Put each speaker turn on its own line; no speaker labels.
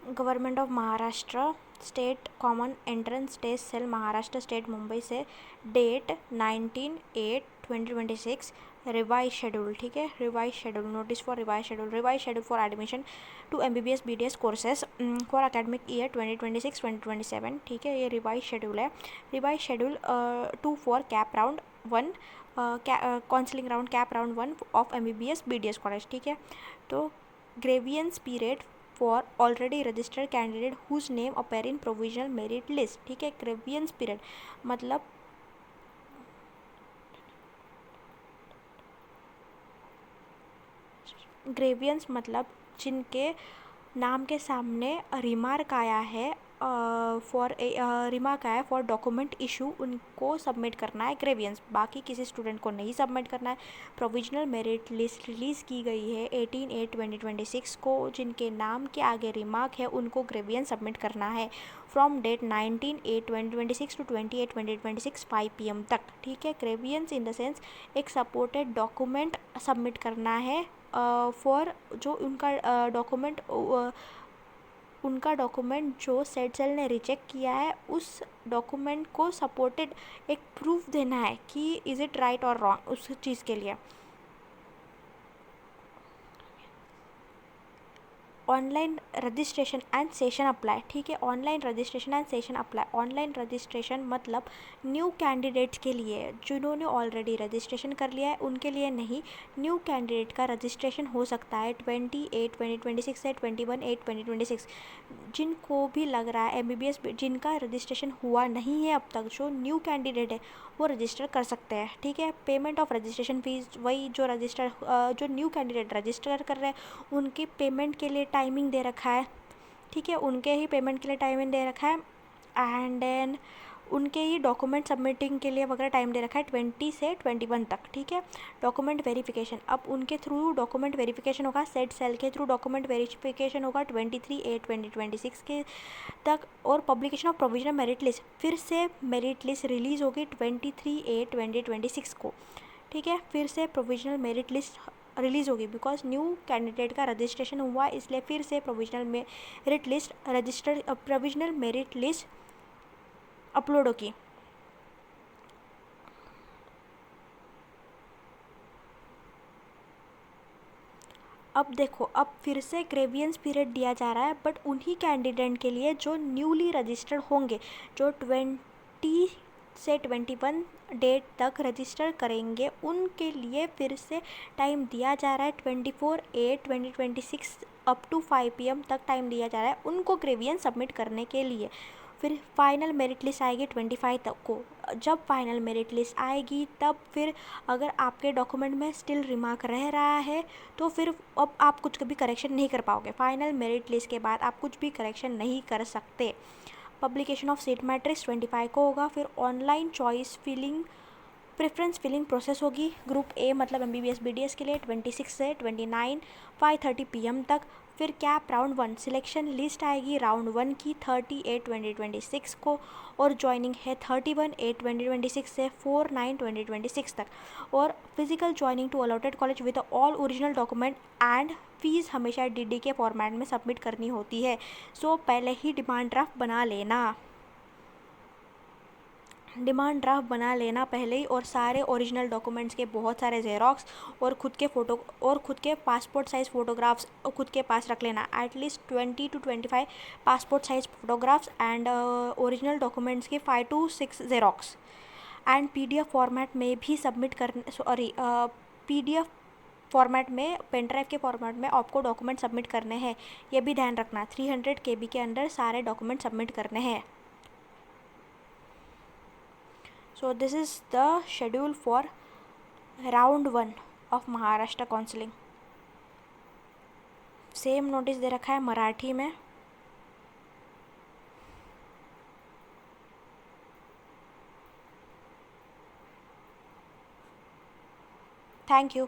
Government of Maharashtra state common entrance test cell Maharashtra state Mumbai से date 19/8/2026 revise schedule, ठीक है, revise schedule, notice for revise schedule for admission to MBBS BDS courses for academic year 2026-2027, ठीक है, ये revise schedule है। Revise schedule 2 for CAP round 1, counselling round CAP round 1 of MBBS BDS college, ठीक है। तो grievance period for already registered candidate whose name appear in provisional merit list, ठीक है। Grievance period मतलब ग्रेवियंस मतलब जिनके नाम के सामने रिमार्क आया है रिमार्क आया है फॉर डॉक्यूमेंट इशू, उनको सबमिट करना है ग्रेवियंस, बाकी किसी स्टूडेंट को नहीं सबमिट करना है। प्रोविजनल मेरिट लिस्ट रिलीज़ की गई है 18/8/2026 को, जिनके नाम के आगे रिमार्क है उनको ग्रेवियंस सबमिट करना है फ्रॉम डेट 19/8/2026 टू 28/2026 5 PM तक, ठीक है। ग्रेवियंस इन द सेंस एक सपोर्टेड डॉक्यूमेंट सबमिट करना है फॉर जो उनका डॉक्यूमेंट जो सेट सेल ने रिजेक्ट किया है, उस डॉक्यूमेंट को सपोर्टेड एक प्रूफ देना है कि इज़ इट राइट और रॉन्ग उस चीज़ के लिए। Online registration and session apply, ठीक है। Online registration and session apply, online registration मतलब न्यू कैंडिडेट्स के लिए, जिन्होंने ऑलरेडी रजिस्ट्रेशन कर लिया है उनके लिए नहीं, न्यू कैंडिडेट का रजिस्ट्रेशन हो सकता है 28/2026 से 21/8/2026। जिनको भी लग रहा है MBBS जिनका रजिस्ट्रेशन हुआ नहीं है अब तक, जो न्यू कैंडिडेट है वो रजिस्टर कर सकते हैं, ठीक है। पेमेंट ऑफ रजिस्ट्रेशन फीस वही जो न्यू कैंडिडेट रजिस्टर कर रहे हैं उनकी पेमेंट के लिए टाइमिंग दे रखा है, ठीक है, उनके ही पेमेंट के लिए टाइमिंग दे रखा है। एंड देन उनके ही डॉक्यूमेंट सबमिटिंग के लिए वगैरह टाइम दे रखा है 20 से 21 तक, ठीक है। डॉक्यूमेंट वेरिफिकेशन, अब उनके थ्रू डॉक्यूमेंट वेरिफिकेशन होगा, सेट सेल के थ्रू डॉक्यूमेंट वेरिफिकेशन होगा 23/8/2026 के तक। और publication of provisional merit list, फिर से मेरिट लिस्ट रिलीज़ होगी 23/8/2026 को, ठीक है। फिर से प्रोविजनल मेरिट लिस्ट रिलीज़ होगी बिकॉज न्यू कैंडिडेट का रजिस्ट्रेशन हुआ, इसलिए फिर से प्रोविजनल मेरिट लिस्ट अपलोड होगी। अब देखो, अब फिर से ग्रेवियंस पीरियड दिया जा रहा है, बट उन्हीं कैंडिडेट के लिए जो न्यूली रजिस्टर्ड होंगे, जो 20 से 21 डेट तक रजिस्टर करेंगे, उनके लिए फिर से टाइम दिया जा रहा है 24/8/2026 अप टू 5 PM तक टाइम दिया जा रहा है उनको ग्रेवियंस सबमिट करने के लिए। फिर फाइनल मेरिट लिस्ट आएगी 25 तक को। जब फाइनल मेरिट लिस्ट आएगी तब फिर अगर आपके डॉक्यूमेंट में स्टिल रिमार्क रह रहा है तो फिर अब आप कुछ भी करेक्शन नहीं कर पाओगे। फाइनल मेरिट लिस्ट के बाद आप कुछ भी करेक्शन नहीं कर सकते। पब्लिकेशन ऑफ सीट मैट्रिक्स 25 को होगा। फिर online choice filling preference filling process होगी ग्रुप ए मतलब MBBS BDS के लिए 26 से 29 5:30 PM तक। फिर कैप राउंड 1 सिलेक्शन लिस्ट आएगी राउंड 1 की 30/8/2026 को, और ज्वाइनिंग है 31/8/2026 से 4/9/2026 तक। और physical joining two allotted college with all original document and fees हमेशा DD के फॉर्मेट में सबमिट करनी होती है। सो पहले ही डिमांड ड्राफ्ट बना लेना पहले ही, और सारे ओरिजिनल डॉक्यूमेंट्स के बहुत सारे जेरोक्स और खुद के पासपोर्ट साइज़ फ़ोटोग्राफ्स खुद के पास रख लेना, at least 20 to 25 passport size photographs and original documents के 5 to 6 xerox. And PDF format में भी सबमिट करने PDF फॉर्मेट में, पेन ड्राइव के फॉर्मेट में आपको डॉक्यूमेंट सबमिट करने हैं, ये भी ध्यान रखना। 300 KB के अंदर सारे डॉक्यूमेंट सबमिट करने हैं। So this is the schedule for round 1 of Maharashtra counselling. Same notice दे रखा है मराठी में। Thank you.